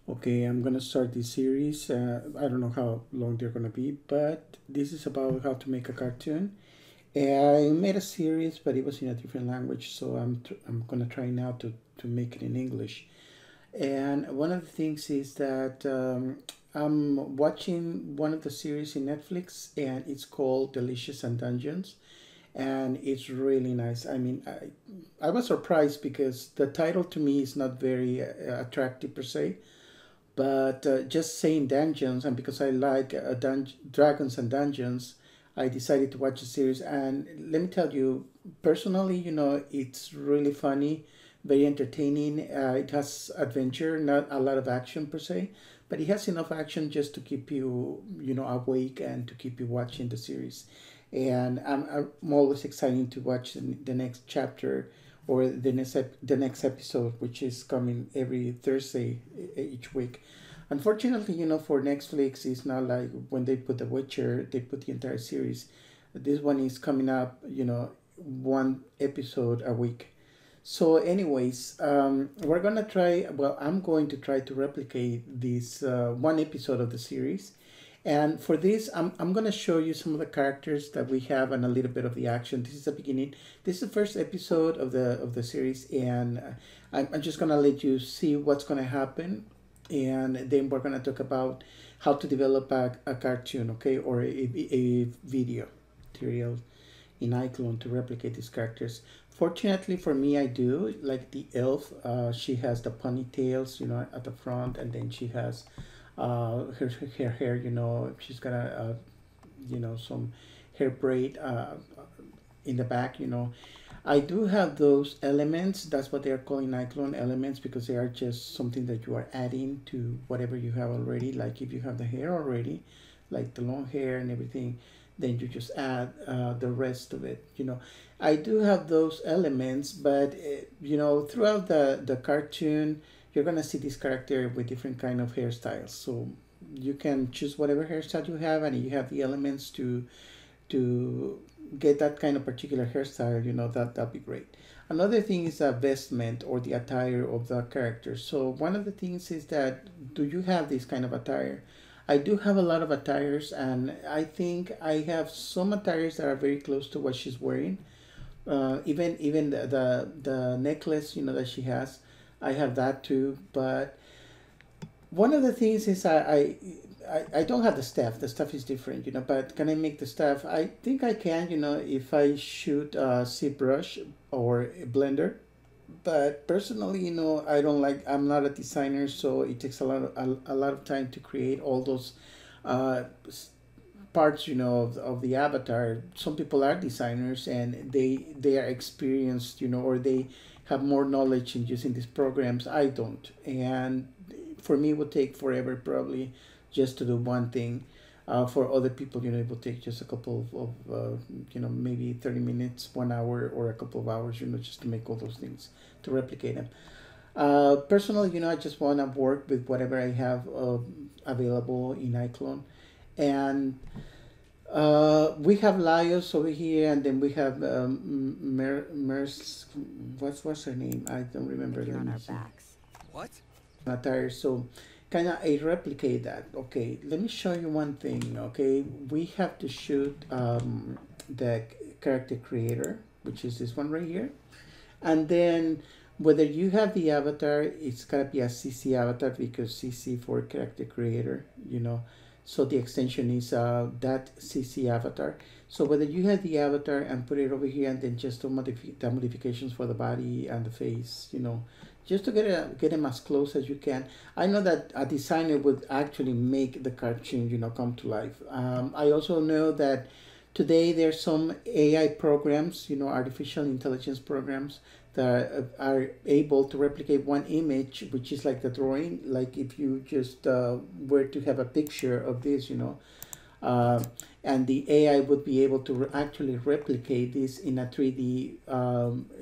Okay, I'm gonna start this series. I don't know how long they're gonna be, but this is about how to make a cartoon. I made a series, but it was in a different language, so I'm gonna try now to make it in English. And one of the things is that I'm watching one of the series in Netflix, and it's called Delicious and Dungeons, and it's really nice. I mean, I was surprised because the title to me is not very attractive per se, but just saying dungeons, and because I like dragons and dungeons, I decided to watch the series. And let me tell you, personally, it's really funny, very entertaining. It has adventure, not a lot of action per se, but it has enough action just to keep you, awake and to keep you watching the series. And I'm always excited to watch the next chapter or the next episode, which is coming every Thursday each week. Unfortunately, for Netflix, it's not like when they put The Witcher, they put the entire series. This one is coming up, one episode a week. So, anyways, we're gonna try. Well, I'm going to try to replicate this one episode of the series, and for this, I'm gonna show you some of the characters that we have and a little bit of the action. This is the beginning. This is the first episode of the series, and I'm just gonna let you see what's gonna happen, and then we're gonna talk about how to develop a cartoon, okay, or a video material in Iclone to replicate these characters. Fortunately for me, I do like the elf. She has the ponytails, at the front, and then she has her hair. She's got some hair braid in the back. I do have those elements. That's what they are calling Iclone elements because they are just something that you are adding to whatever you have already. Like if you have the hair already, like the long hair and everything, then you just add the rest of it. I do have those elements, but throughout the cartoon, you're gonna see this character with different kind of hairstyles. So you can choose whatever hairstyle you have, and you have the elements to get that kind of particular hairstyle, that'd be great. Another thing is a vestment or the attire of the character. So one of the things is that do you have this kind of attire? I do have a lot of attires, and I think I have some attires that are very close to what she's wearing. Even the necklace, that she has, I have that too. But one of the things is I don't have the staff. The staff is different, but can I make the staff? I think I can, if I shoot a ZBrush or a Blender. But personally, I don't like, I'm not a designer, so it takes a lot of time to create all those uh, parts, of the avatar. Some people are designers and they are experienced, or they have more knowledge in using these programs. I don't. And for me, it would take forever probably just to do one thing. For other people, it will take just a couple of maybe 30 minutes, 1 hour, or a couple of hours, just to make all those things, to replicate them. Personally, I just want to work with whatever I have available in Iclone. And we have Laios over here, and then we have what's her name? I don't remember. You're Let on me our see. backs. What? Attire. So kind of I replicate that. Okay, let me show you one thing. Okay, we have to shoot the character creator, which is this one right here, and then whether you have the avatar, it's gotta be a CC avatar because CC for character creator, so the extension is that CC avatar. So whether you have the avatar and put it over here and then just do the modifications for the body and the face, just to get them as close as you can. I know that a designer would actually make the cartoon, come to life. I also know that today there's some AI programs, artificial intelligence programs that are able to replicate one image, which is like the drawing. Like if you just were to have a picture of this, uh, and the AI would be able to actually replicate this in a 3D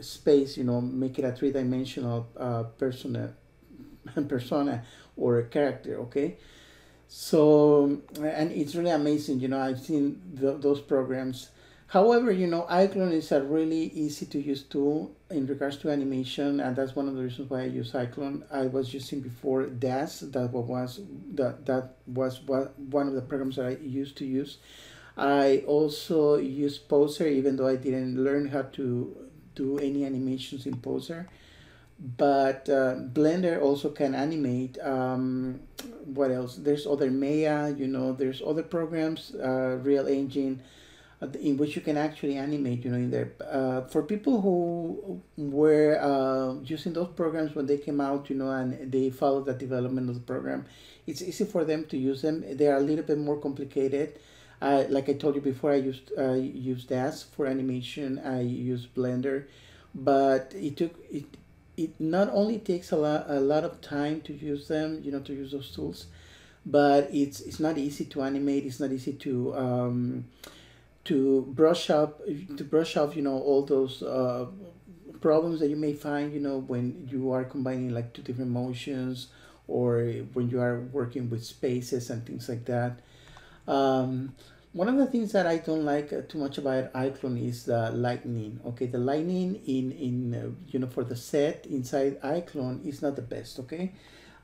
space, make it a three-dimensional persona or a character, okay? So, and it's really amazing, I've seen those programs. However, Iclone is a really easy to use tool in regards to animation, and that's one of the reasons why I use Iclone. I was using before DAS. That was one of the programs that I used to use. I also use Poser, even though I didn't learn how to do any animations in Poser. But Blender also can animate. What else? There's other Maya. There's other programs, Real Engine, in which you can actually animate. In there. For people who were using those programs when they came out, and they followed the development of the program, it's easy for them to use them. They are a little bit more complicated. Like I told you before, I used DAS for animation. I used Blender, but it not only takes a lot of time to use them, to use those tools, but it's not easy to animate. It's not easy to brush up to brush off all those problems that you may find when you are combining like two different motions, or when you are working with spaces and things like that. One of the things that I don't like too much about Iclone is the lightning. Okay, the lightning in for the set inside Iclone is not the best. Okay,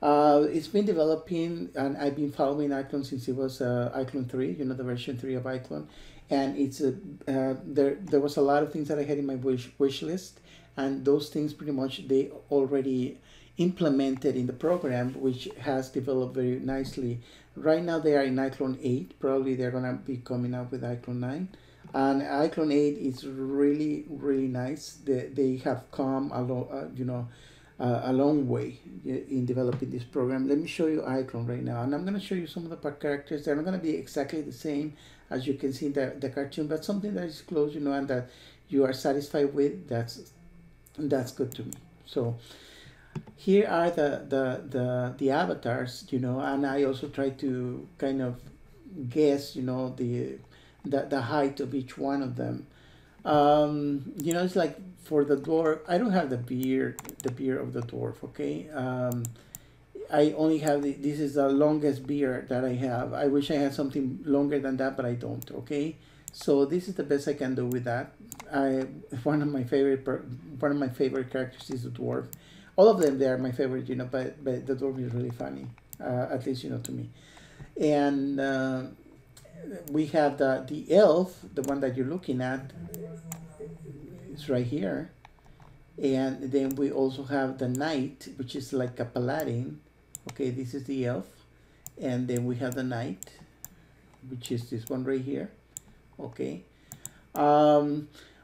it's been developing, and I've been following Iclone since it was Iclone 3. The version 3 of Iclone, and it's there was a lot of things that I had in my wish list, and those things pretty much they already implemented in the program, which has developed very nicely. Right now they are in Iclone 8. Probably they're gonna be coming out with Iclone 9. And Iclone 8 is really, really nice. They have come a long way in developing this program. Let me show you Iclone right now. And I'm gonna show you some of the characters. They're not gonna be exactly the same as you can see in the cartoon, but something that is close, and that you are satisfied with, that's good to me. So here are the avatars, and I also try to kind of guess, the height of each one of them. It's like for the dwarf, I don't have the beard of the dwarf. Okay, I only have this is the longest beard that I have. I wish I had something longer than that, but I don't. Okay, so this is the best I can do with that. One of my favorite characters is the dwarf. All of them, they are my favorite, but the dwarf is really funny, at least, to me. And we have the elf, the one that you're looking at, is right here. And then we also have the knight, which is like a paladin. Okay, this is the elf. And then we have the knight, which is this one right here. Okay.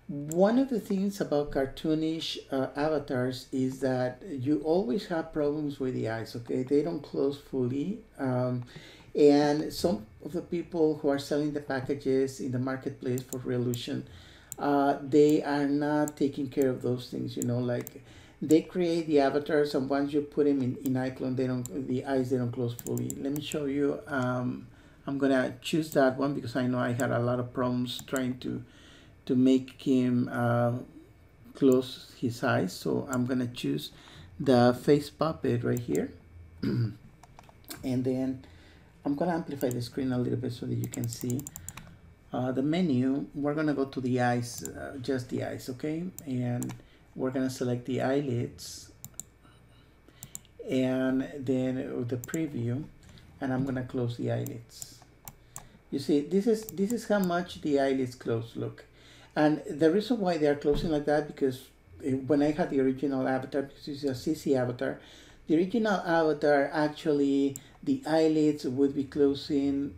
One of the things about cartoonish avatars is that you always have problems with the eyes. Okay, they don't close fully, and some of the people who are selling the packages in the marketplace for Revolution, they are not taking care of those things. Like they create the avatars, and once you put them in Iclone, the eyes don't close fully. Let me show you. I'm gonna choose that one because I know I had a lot of problems trying to make him close his eyes. So I'm gonna choose the face puppet right here. And then I'm gonna amplify the screen a little bit so that you can see the menu. We're gonna go to the eyes, just the eyes, okay? And we're gonna select the eyelids, and then the preview, and I'm gonna close the eyelids. You see, this is how much the eyelids close, look. And the reason why they are closing like that, because when I had the original avatar, because it's a CC avatar, the original avatar, actually, the eyelids would be closing,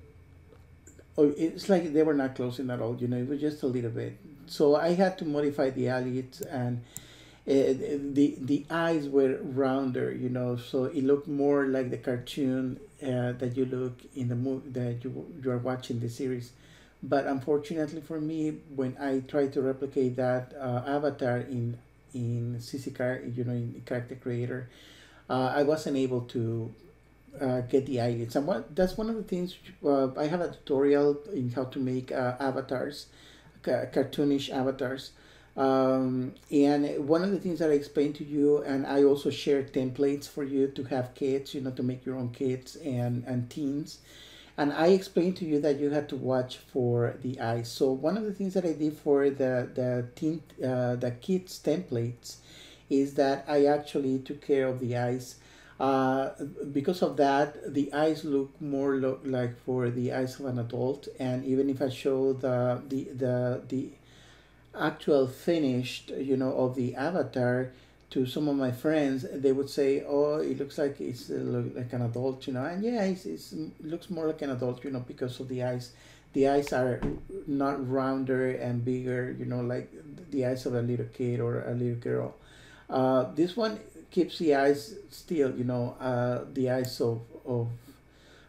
or it's like they were not closing at all, it was just a little bit. So I had to modify the eyelids, and the eyes were rounder, so it looked more like the cartoon that you look in the movie that you are watching the series. But unfortunately for me, when I tried to replicate that avatar in CCCar, in Character Creator, I wasn't able to get the eyelids. And that's one of the things. I have a tutorial in how to make avatars, cartoonish avatars. And one of the things that I explained to you, and I also share templates for you to have kits, to make your own kits and teams. And I explained to you that you had to watch for the eyes. So one of the things that I did for the kids templates is that I actually took care of the eyes. Uh, because of that, the eyes look more like for the eyes of an adult. And even if I show the actual finished, you know, of the avatar to some of my friends, they would say, "Oh, it looks like it's like an adult," you know. And yeah, it looks more like an adult, you know, because of the eyes. The eyes are not rounder and bigger, you know, like the eyes of a little kid or a little girl. This one keeps the eyes still, you know, the eyes of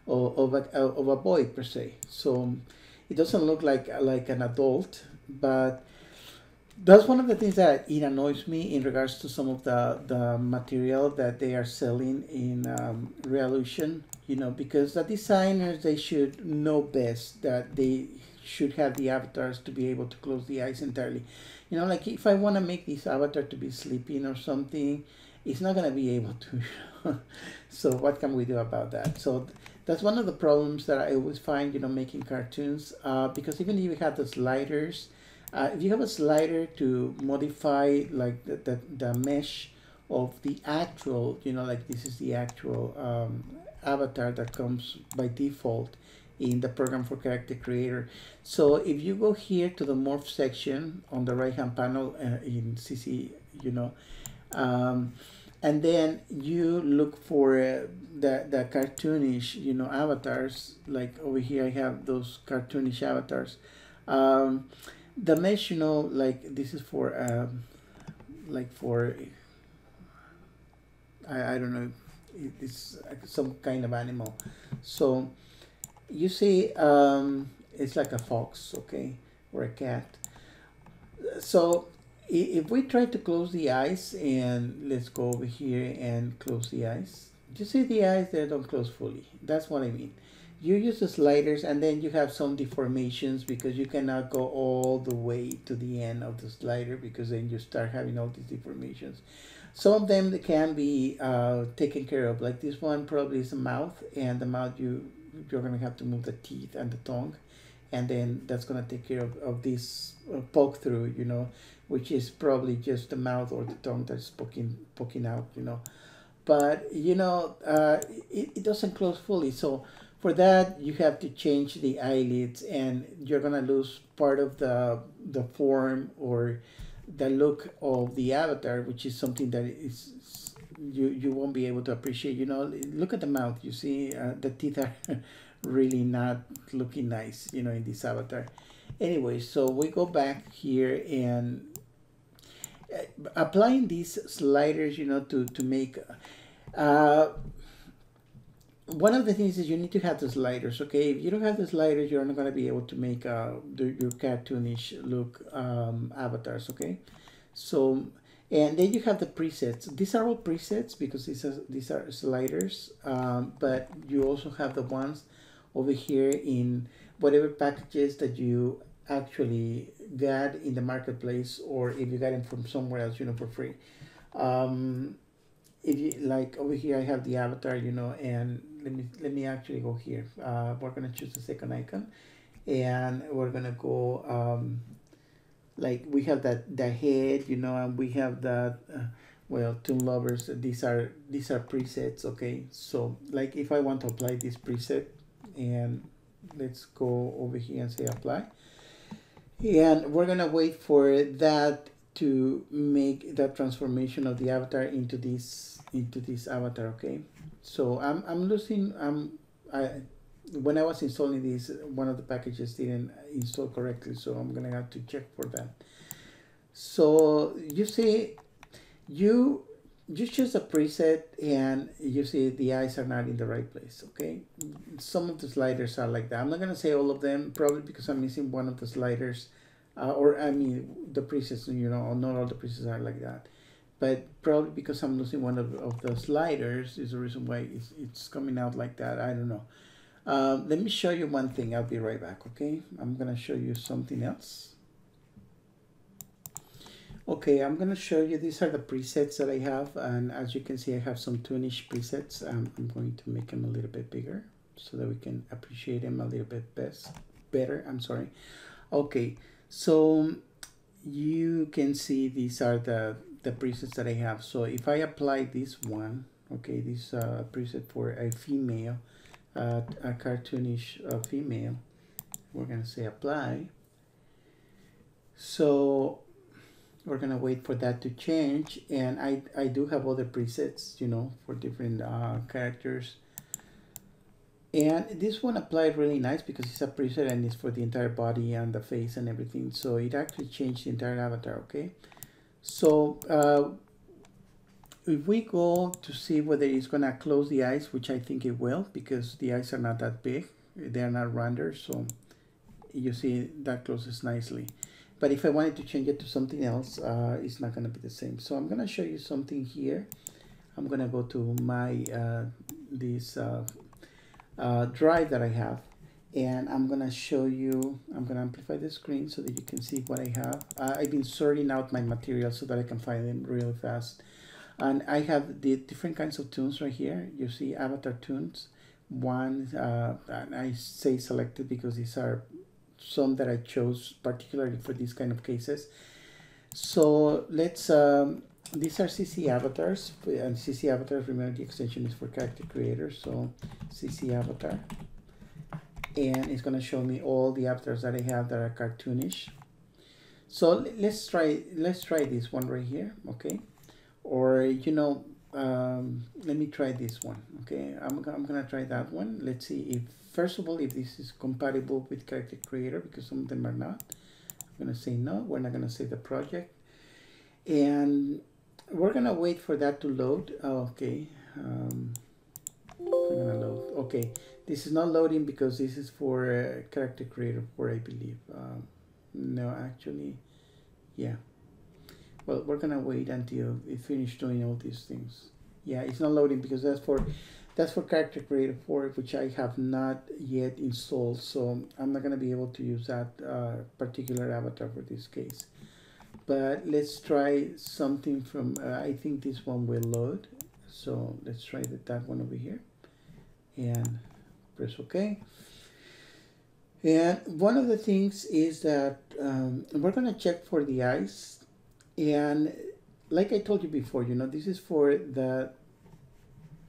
a boy per se. So it doesn't look like an adult, but that's one of the things that it annoys me in regards to some of the material that they are selling in Revolution, you know, because the designers, they should know best that they should have the avatars to be able to close the eyes entirely. You know, like if I want to make this avatar to be sleeping or something, it's not going to be able to. So what can we do about that? So that's one of the problems that I always find, you know, making cartoons, because even if you have the sliders, if you have a slider to modify like the mesh of the actual, you know, like this is the actual avatar that comes by default in the program for character creator. So if you go here to the morph section on the right hand panel in CC, you know, and then you look for the cartoonish, you know, avatars. Like over here I have those cartoonish avatars. The mesh, you know, like this is for like for I don't know, it's some kind of animal. So you see, it's like a fox, okay, or a cat. So if we try to close the eyes, and let's go over here and close the eyes, you see the eyes, they don't close fully. That's what I mean. You use the sliders, and then you have some deformations because you cannot go all the way to the end of the slider, because then you start having all these deformations. Some of them can be taken care of, like this one probably is a mouth, and the mouth you're going to have to move the teeth and the tongue, and then that's going to take care of this poke through, you know, which is probably just the mouth or the tongue that's poking out, you know. But you know, it doesn't close fully, so for that you have to change the eyelids, and you're gonna lose part of the form or the look of the avatar, which is something that is you won't be able to appreciate. You know, look at the mouth. You see, the teeth are really not looking nice, you know, in this avatar. Anyway, so we go back here and applying these sliders, you know, to make one of the things is you need to have the sliders, okay? If you don't have the sliders, you're not going to be able to make your cartoonish look avatars, okay? So, and then you have the presets. These are all presets because these are sliders, but you also have the ones over here in whatever packages that you actually got in the marketplace, or if you got them from somewhere else, you know, for free. If you like over here, I have the avatar, you know, and let me actually go here. We're gonna choose the second icon, and we're gonna go like we have the head, you know, and we have the well, Toon Lovers. These are presets, okay? So like if I want to apply this preset, and let's go over here and say apply, and we're gonna wait for that to make that transformation of the avatar into this avatar, okay? So I'm losing when I was installing this, one of the packages didn't install correctly, so I'm gonna have to check for that. So you see, you choose a preset, and you see the eyes are not in the right place, okay? Some of the sliders are like that. I'm not gonna say all of them, probably because I'm missing one of the sliders, or I mean the presets, you know, not all the presets are like that, but probably because I'm losing one of the sliders is the reason why it's coming out like that. I don't know. Let me show you one thing. I'll be right back, okay? I'm gonna show you something else. Okay, I'm gonna show you, these are the presets that I have, and as you can see, I have some toonish presets. I'm going to make them a little bit bigger. so that we can appreciate him a little bit better. I'm sorry. Okay, so you can see these are the presets that I have. So if I apply this one, okay, this preset for a female, a cartoonish female, we're gonna say apply. So we're gonna wait for that to change, and I do have other presets, you know, for different characters. And this one applied really nice because it's a preset and it's for the entire body and the face and everything. So it actually changed the entire avatar, okay? So if we go to see whether it's gonna close the eyes, which I think it will, because the eyes are not that big, they are not rounded, so you see that closes nicely. But if I wanted to change it to something else, it's not gonna be the same. So I'm gonna show you something here. I'm gonna go to my this drive that I have, and I'm gonna show you, I'm gonna amplify the screen so that you can see what I have. I've been sorting out my materials so that I can find them really fast. And I have the different kinds of tunes right here. You see avatar tunes. One, and I say selected because these are some that I chose particularly for these kind of cases. So let's, these are CC avatars, and CC avatars, remember the extension is for character creators, so CC avatar. And it's gonna show me all the avatars that I have that are cartoonish. So let's try this one right here, okay? Or, you know, let me try this one, okay? I'm gonna try that one. Let's see if, first of all, if this is compatible with character creator, because some of them are not. I'm gonna say no, we're not gonna say the project. And we're gonna wait for that to load. Okay, I'm gonna load. Okay, this is not loading because this is for character creator 4, I believe. No, actually, yeah. Well, we're gonna wait until it finishes doing all these things. Yeah, it's not loading because that's for character creator 4, which I have not yet installed. So I'm not gonna be able to use that particular avatar for this case. But let's try something from, I think this one will load. So let's try that one over here and press OK. And one of the things is that we're going to check for the eyes. And like I told you before, you know, this is for the,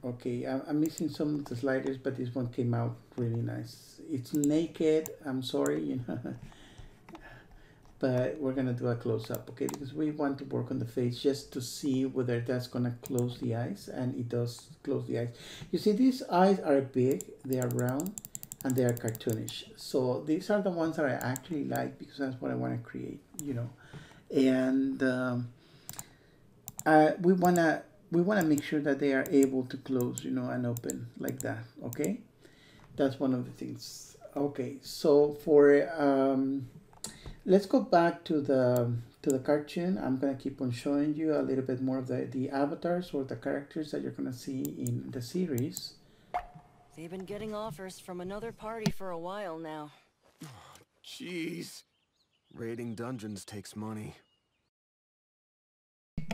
okay, I'm missing some of the sliders, but this one came out really nice. It's naked, I'm sorry, you know. But we're gonna do a close-up, okay, because we want to work on the face just to see whether that's gonna close the eyes, and it does close the eyes. You see, these eyes are big, they are round, and they are cartoonish. So these are the ones that I actually like because that's what I want to create, you know. And we wanna make sure that they are able to close, you know, and open like that, okay? That's one of the things. Okay, so for let's go back to the cartoon. I'm gonna keep on showing you a little bit more of the avatars or the characters that you're gonna see in the series. They've been getting offers from another party for a while now. Jeez. Raiding dungeons takes money.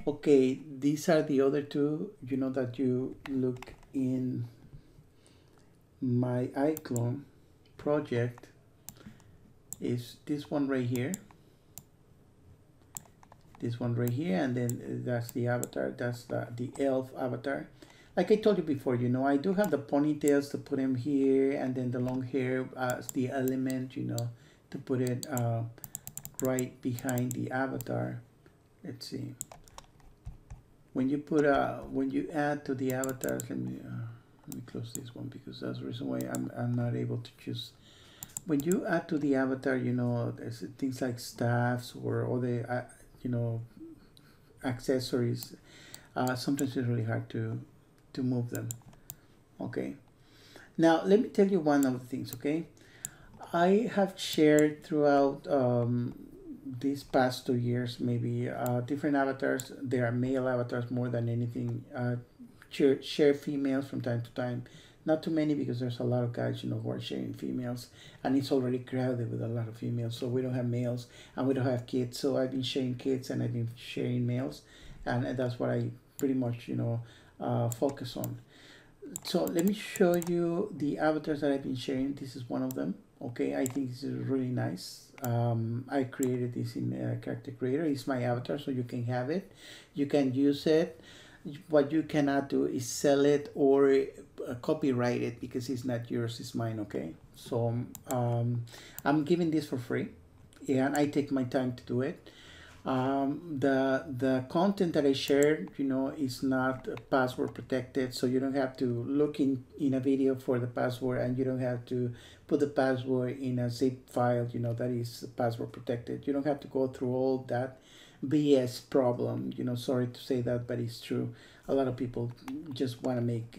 Okay, these are the other two, you know, that you look in my Iclone project. Is this one right here, this one right here, and then that's the avatar, that's the elf avatar. Like I told you before, you know, I do have the ponytails to put him here, and then the long hair as the element, you know, to put it right behind the avatar. Let's see, when you put when you add to the avatars, let me close this one because that's the reason why I'm not able to choose. When you add to the avatar, you know, there's things like staffs or other, you know, accessories. Sometimes it's really hard to move them. Okay. Now, let me tell you one of the things, okay? I have shared throughout these past 2 years, maybe different avatars. There are male avatars more than anything. Share females from time to time. Not too many because there's a lot of guys, you know, who are sharing females, and it's already crowded with a lot of females. So we don't have males and we don't have kids. So I've been sharing kids and I've been sharing males, and that's what I pretty much, you know, focus on. So let me show you the avatars that I've been sharing. This is one of them. Okay, I think this is really nice. I created this in Character Creator. It's my avatar, so you can have it. You can use it. What you cannot do is sell it or copyright it because it's not yours, it's mine. Okay, so I'm giving this for free, and I take my time to do it. The content that I shared, you know, is not password protected, so you don't have to look in a video for the password, and you don't have to put the password in a zip file, you know, that is password protected. You don't have to go through all that BS problem, you know. Sorry to say that, but it's true. A lot of people just want to make,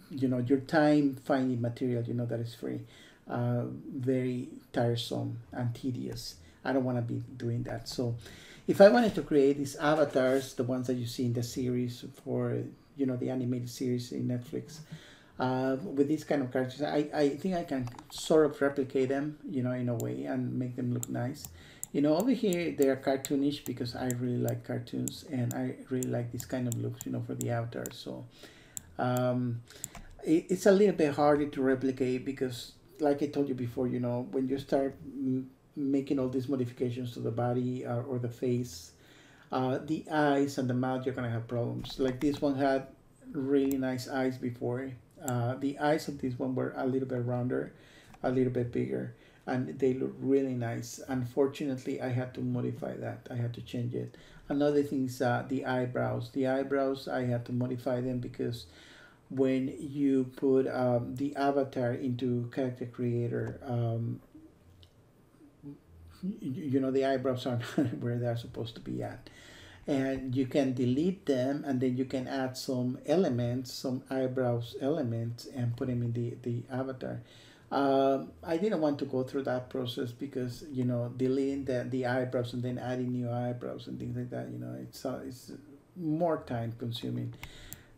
you know, your time finding material, you know, that is free, very tiresome and tedious. I don't want to be doing that. So if I wanted to create these avatars, the ones that you see in the series for, you know, the animated series in Netflix, with these kind of characters, I think I can sort of replicate them, you know, in a way and make them look nice. You know, over here they are cartoonish because I really like cartoons and I really like this kind of looks, you know, for the avatars. So it's a little bit harder to replicate because, like I told you before, you know, when you start making all these modifications to the body or the face, the eyes and the mouth, you're gonna have problems. Like this one had really nice eyes before. The eyes of this one were a little bit rounder, a little bit bigger, and they look really nice. Unfortunately, I had to modify that. I had to change it. Another thing is the eyebrows. The eyebrows, I had to modify them because when you put the avatar into Character Creator, you know, the eyebrows are not where they're supposed to be at, and you can delete them and then you can add some elements, some eyebrows elements, and put them in the avatar. I didn't want to go through that process because, you know, deleting the eyebrows and then adding new eyebrows and things like that, you know, it's more time consuming.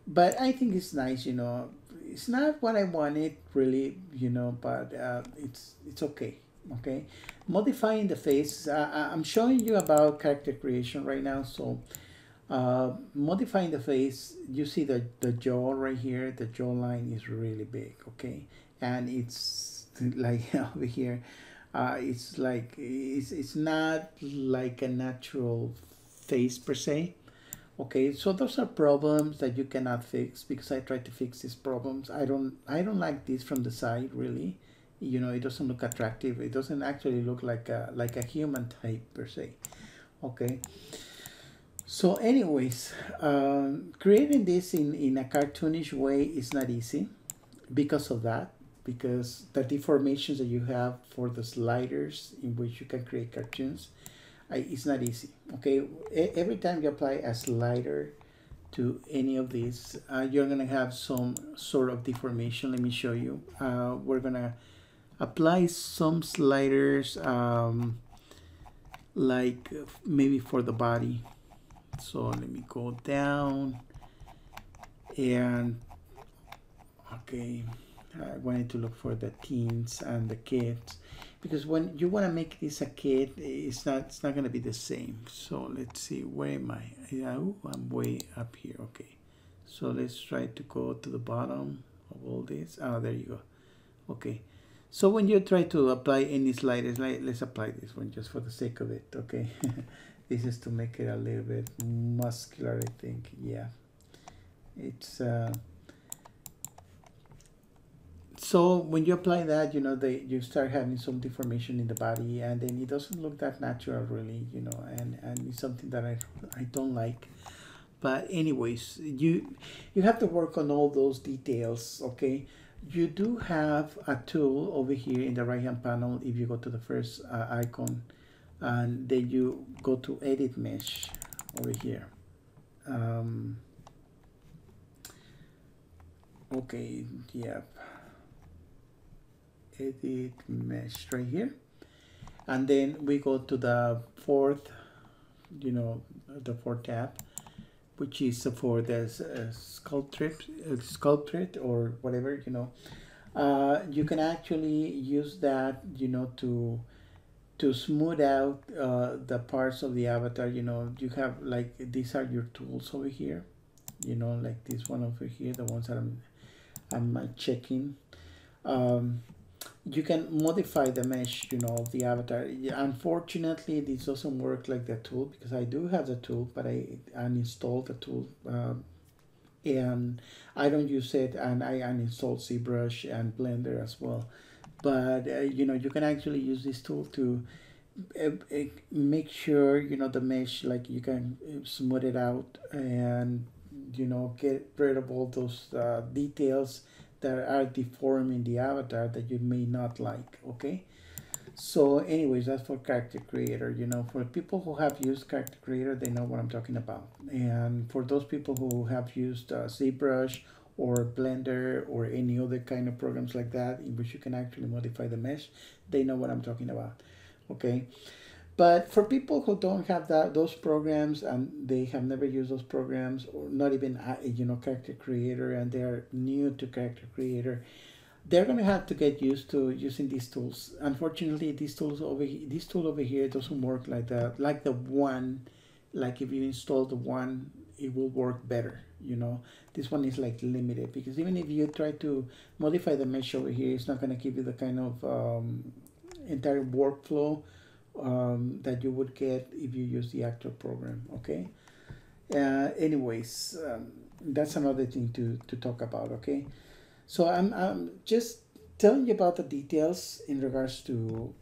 But I think it's nice, you know. It's not what I wanted really, you know, but it's okay. Okay, modifying the face. I'm showing you about character creation right now. So modifying the face, you see the jaw right here. The jawline is really big. Okay, and it's like over here. It's like it's not like a natural face per se. Okay, so those are problems that you cannot fix because I tried to fix these problems. I don't like this from the side really. You know, it doesn't look attractive. It doesn't actually look like a human type per se. Okay. So anyways, creating this in a cartoonish way is not easy because of that. Because the deformations that you have for the sliders in which you can create cartoons, it's not easy. Okay, every time you apply a slider to any of these, you're gonna have some sort of deformation. Let me show you. We're gonna apply some sliders, like maybe for the body. So let me go down and okay, I wanted to look for the teens and the kids because when you want to make this a kid, it's not going to be the same. So let's see, where am I? Yeah, I'm way up here. Okay, so let's try to go to the bottom of all this. Oh, there you go. Okay, so when you try to apply any sliders, let's apply this one just for the sake of it. Okay, this is to make it a little bit muscular, I think. Yeah, it's so when you apply that, you know, you start having some deformation in the body, and then it doesn't look that natural, really, you know, and it's something that I don't like. But anyways, you have to work on all those details. Okay, you do have a tool over here in the right hand panel. If you go to the first icon, and then you go to edit mesh over here. Okay, yeah, edit mesh right here, and then we go to the fourth, you know, the fourth tab, which is for the sculpted or whatever, you know. You can actually use that, you know, to smooth out the parts of the avatar. You know, you have like these are your tools over here, you know, like this one over here, the ones that I'm checking. Um, you can modify the mesh, of the avatar. Yeah, unfortunately, this doesn't work like the tool because I do have the tool, but I uninstalled the tool, and I don't use it, and I uninstalled ZBrush and Blender as well. But you can actually use this tool to make sure the mesh, like you can smooth it out and get rid of all those details that are deforming the avatar that you may not like. Okay, so anyways, that's for character creator. For people who have used character creator, they know what I'm talking about. And for those people who have used ZBrush or Blender or any other kind of programs like that in which you can actually modify the mesh, they know what I'm talking about. Okay, but for people who don't have those programs and they have never used those programs, or not even character creator, and they're new to character creator, they're going to have to get used to using these tools. Unfortunately, this tool over here doesn't work like that. Like the one, like if you install the one, it will work better. This one is like limited because even if you try to modify the mesh over here, it's not going to give you the kind of entire workflow that you would get if you use the actor program. Okay. Anyways, that's another thing to talk about. Okay. So I'm just telling you about the details in regards to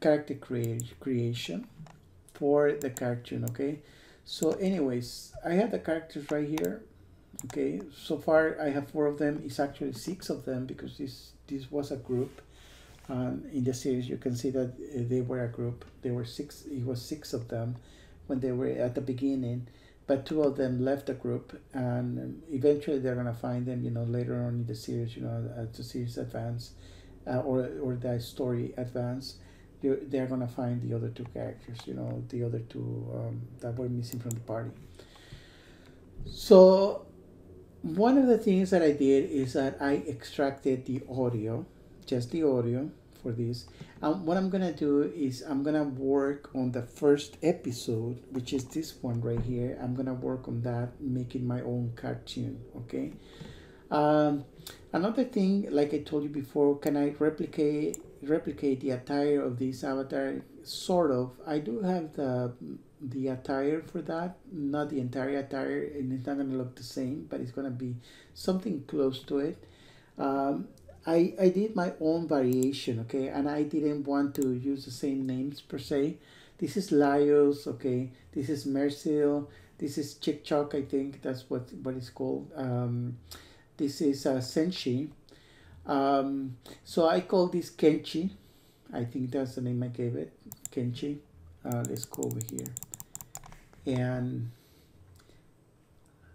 character creation for the cartoon. Okay. So anyways, I have the characters right here. Okay. So far I have 4 of them. It's actually 6 of them because this was a group. In the series, you can see that they were a group. There were 6. It was 6 of them when they were at the beginning, but 2 of them left the group, and eventually they're gonna find them. Later on in the series. As the series advance, or the story advance, they're gonna find the other 2 characters. The other 2 that were missing from the party. So one of the things that I did is that I extracted the audio, just the audio for this. What I'm gonna do is I'm gonna work on the first episode, which is this one right here. I'm gonna work on that, making my own cartoon. Okay. Another thing, like I told you before, can I replicate the attire of this avatar? Sort of. I do have the attire for that, not the entire attire, and it's not gonna look the same, but it's gonna be something close to it. I did my own variation, okay, and I didn't want to use the same names per se. This is Laios, okay. This is Mercil. This is Chick Chock, I think that's what it's called. This is Senshi. So I call this Kenchi. I think that's the name I gave it, Kenchi. Let's go over here and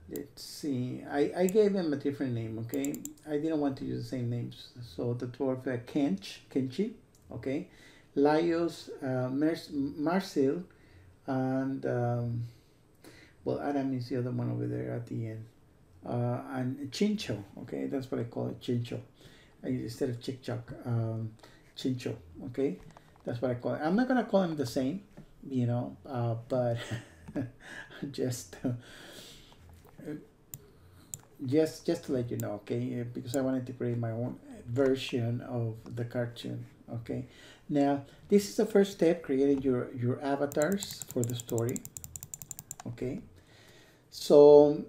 let's see. I gave him a different name, okay. I didn't want to use the same names. So the dwarf Kenchi, okay. Laios, Marcel, and well, Adam is the other one over there at the end. And Chincho, okay, that's what I call it, Chincho. Instead of Chick Chock, Chincho, okay, that's what I call it. I'm not gonna call him the same, but just just to let you know, okay, because I wanted to create my own version of the cartoon. Okay, now this is the first step, creating your avatars for the story. Okay, so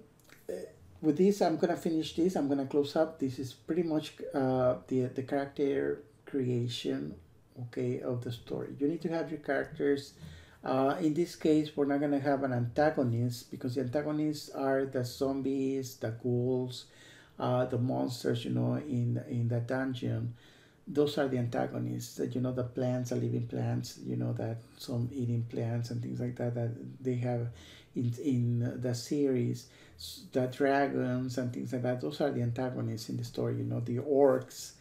with this, I'm gonna finish this. I'm gonna close up. This is pretty much the character creation, okay, of the story. You need to have your characters. In this case, we're not gonna have an antagonist because the antagonists are the zombies, the ghouls, the monsters. In the dungeon, those are the antagonists. That the plants, the living plants. That some eating plants and things like that they have in the series. The dragons and things like that. Those are the antagonists in the story. The orcs.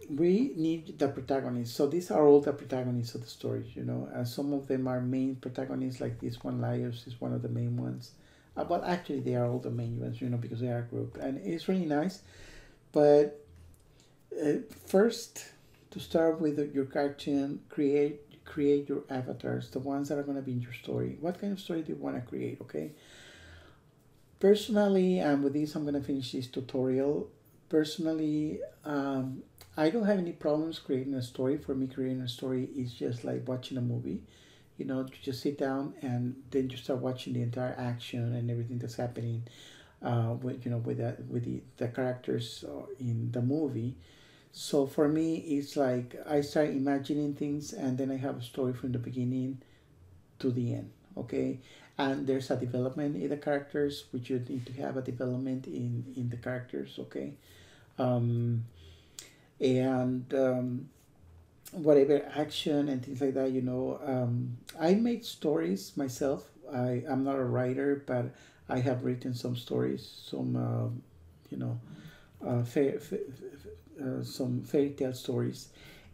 We need the protagonists. So these are all the protagonists of the story. Some of them are main protagonists, like this one, Laios is one of the main ones. But actually, they are all the main ones, because they are a group, and it's really nice. But first, to start with your cartoon, create create, your avatars, the ones that are going to be in your story. What kind of story do you want to create? Okay. Personally, and with this, I'm gonna finish this tutorial. Personally, I don't have any problems creating a story. For me, creating a story is just like watching a movie. You know, you just sit down and then you start watching the entire action and everything that's happening. With the characters in the movie. So for me, it's like I start imagining things and then I have a story from the beginning to the end. Okay, and there's a development in the characters, which you need to have a development in the characters. Okay, um, and whatever action and things like that. I make stories myself. I'm not a writer, but I have written some stories, some you know some fairy tale stories,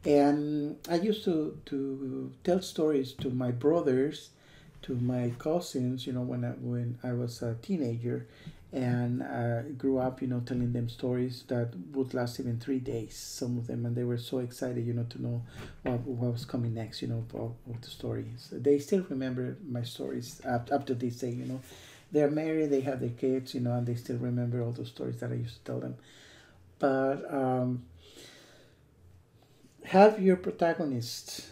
and I used to tell stories to my brothers, to my cousins. When I was a teenager, and grew up, telling them stories that would last even 3 days, some of them, and they were so excited, to know what was coming next, of the stories. They still remember my stories up to this day. They're married, they have their kids, and they still remember all those stories that I used to tell them. But have your protagonist,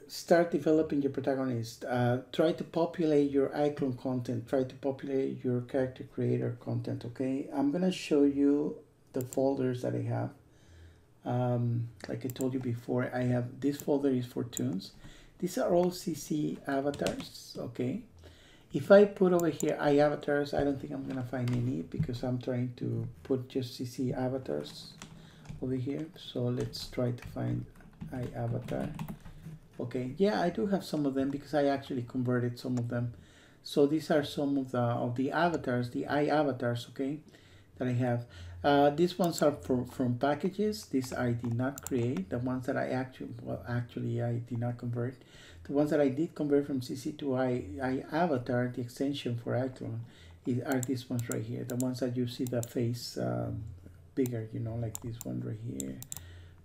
start developing your protagonist. Try to populate your Iclone content. Try to populate your character creator content. Okay, I'm gonna show you the folders that I have. Like I told you before, I have this folder is for tunes. These are all CC avatars. Okay, if I put over here iAvatars, I don't think I'm gonna find any because I'm trying to put just CC avatars over here. So let's try to find iAvatar. Okay, yeah, I do have some of them because I actually converted some of them. So these are some of the avatars, the iAvatars, okay, that I have. These ones are from packages. These I did not create. The ones that actually I did not convert. The ones that I did convert from CC to iAvatar, the extension for Iclone, are these ones right here. The ones that you see the face bigger, like this one right here.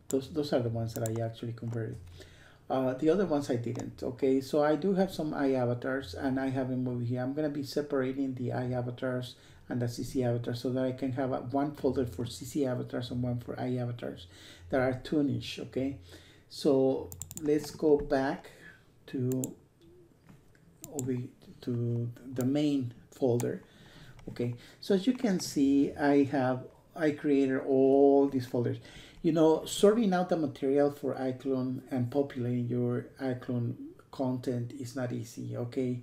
Those are the ones that I actually converted. The other ones I didn't. Okay, so I do have some iAvatars, and I have them over here. I'm gonna be separating the iAvatars and the CC avatars so that I can have one folder for CC avatars and one for iAvatars that are toonish. Okay, so let's go back to the main folder. Okay, so as you can see, I created all these folders. Sorting out the material for Iclone and populating your Iclone content is not easy. Okay,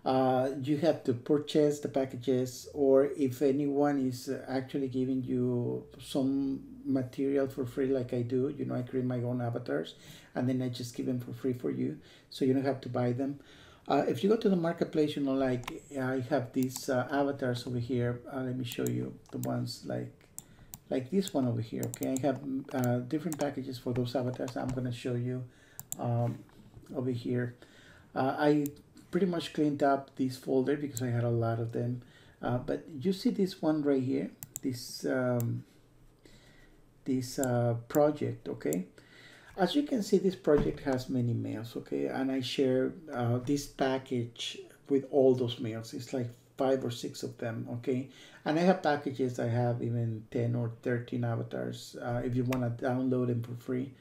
you have to purchase the packages, or if anyone is actually giving you some material for free, like I do, I create my own avatars and then I just give them for free for you, so you don't have to buy them. If you go to the marketplace, like I have these avatars over here. Let me show you the ones like this one over here. Okay, I have different packages for those avatars. I'm going to show you over here. I pretty much cleaned up this folder because I had a lot of them. But you see this one right here, this project. Okay, as you can see, this project has many mails. Okay, and I share this package with all those mails. It's like 5 or 6 of them. Okay, and I have packages. I have even 10 or 13 avatars. If you want to download them for free,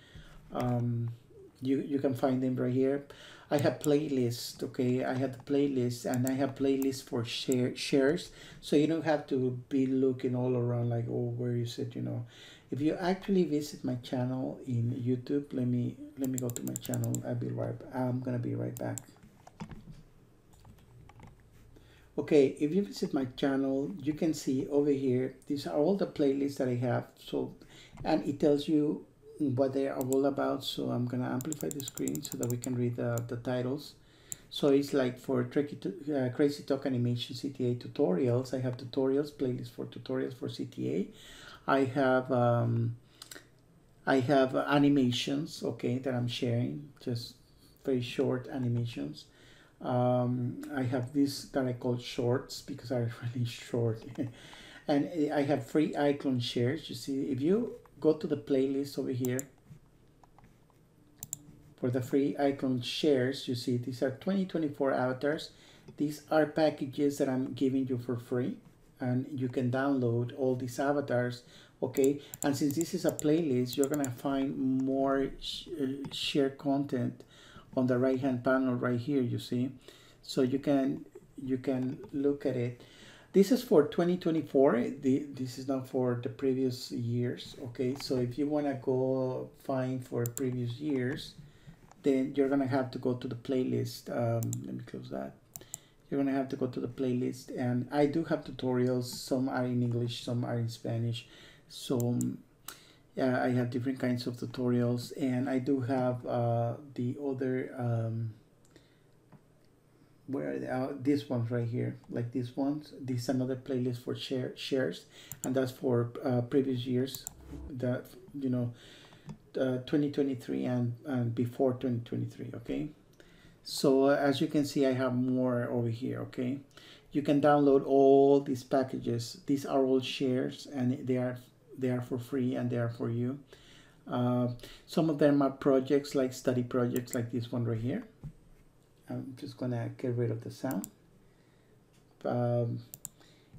you can find them right here. I have playlists. Okay, I have the playlist, and I have playlists for shares, so you don't have to be looking all around like, oh, where is it? If you actually visit my channel in YouTube, let me go to my channel. I'm gonna be right back. Okay, if you visit my channel, you can see over here, these are all the playlists that I have. So, and it tells you what they are all about. So I'm gonna amplify the screen so that we can read the titles. So it's like for Crazy Talk Animation CTA tutorials. I have tutorials, playlist for tutorials for CTA. I have animations, okay, that I'm sharing, just very short animations. I have this that I call shorts because are really short. And I have free Iclone shares. You see, if you go to the playlist over here for the free Iclone shares, you see, these are 2024 avatars. These are packages that I'm giving you for free. and you can download all these avatars. Okay, and since this is a playlist, you're gonna find more shared content on the right hand panel right here, you see. So you can look at it. This is for 2024. This is not for the previous years. Okay, so if you want to go find for previous years, then you're gonna have to go to the playlist. Let me close that. You're gonna have to go to the playlist, and I do have tutorials. Some are in English, some are in Spanish. So yeah, I have different kinds of tutorials, and I do have the other where are they? These ones right here, like these ones. This is another playlist for shares, and that's for previous years, that 2023 and before 2023. Okay, so as you can see, I have more over here. Okay, you can download all these packages. These are all shares, and they are for free, and they are for you. Some of them are projects, like study projects, like this one right here. I'm just gonna get rid of the sound. And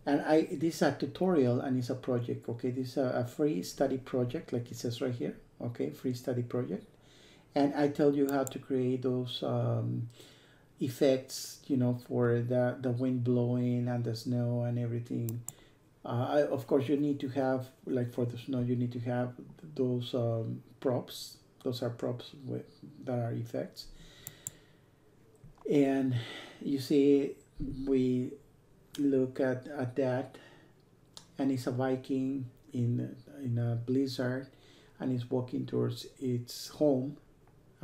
this is a tutorial, and it's a project. Okay, this is a free study project, like it says right here. Okay, free study project, and I tell you how to create those effects, for the wind blowing and the snow and everything. Of course, you need to have, like for the snow, you need to have those props. Those are props that are effects. And you see, we look at that, and it's a Viking in a blizzard, and he's walking towards its home.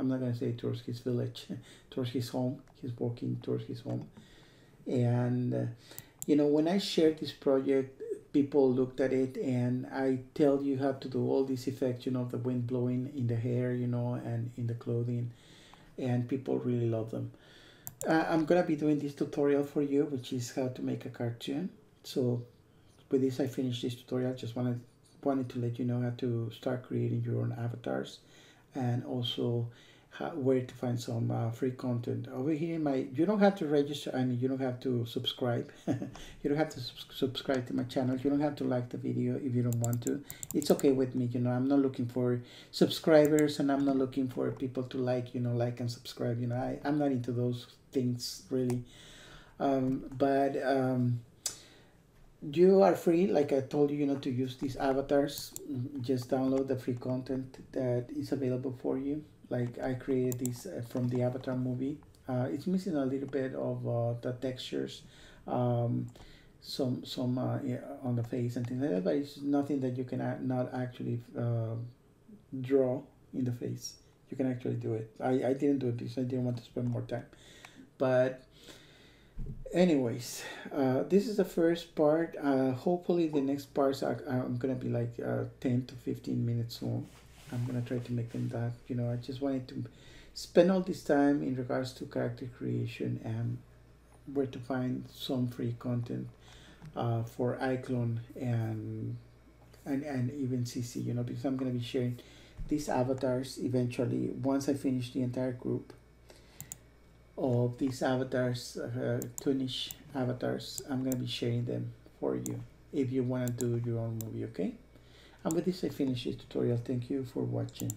I'm not going to say towards his village, towards his home. He's walking towards his home. And when I shared this project, people looked at it, and I tell you how to do all these effects, the wind blowing in the hair, and in the clothing, and people really love them. I'm gonna be doing this tutorial for you, which is how to make a cartoon. So with this, I finished this tutorial. Just wanted to let you know how to start creating your own avatars, and also where to find some free content over here. You don't have to register. I mean, you don't have to subscribe. You don't have to subscribe to my channel. You don't have to like the video if you don't want to. It's okay with me. I'm not looking for subscribers, and I'm not looking for people to like and subscribe. I'm not into those things really. But you are free, like I told you, to use these avatars. Just download the free content that is available for you. Like I created this from the Avatar movie. It's missing a little bit of the textures, some yeah, on the face and things like that, but it's nothing that you can not actually draw in the face. You can actually do it. I didn't do this. I didn't want to spend more time. But anyways, this is the first part. Hopefully the next parts I'm gonna be like 10 to 15 minutes long. I'm gonna try to make them that. I just wanted to spend all this time in regards to character creation and where to find some free content for Iclone and even CC, because I'm gonna be sharing these avatars eventually. Once I finish the entire group of these avatars, Tunish avatars, I'm gonna be sharing them for you if you want to do your own movie. Okay, and with this I finish this tutorial. Thank you for watching.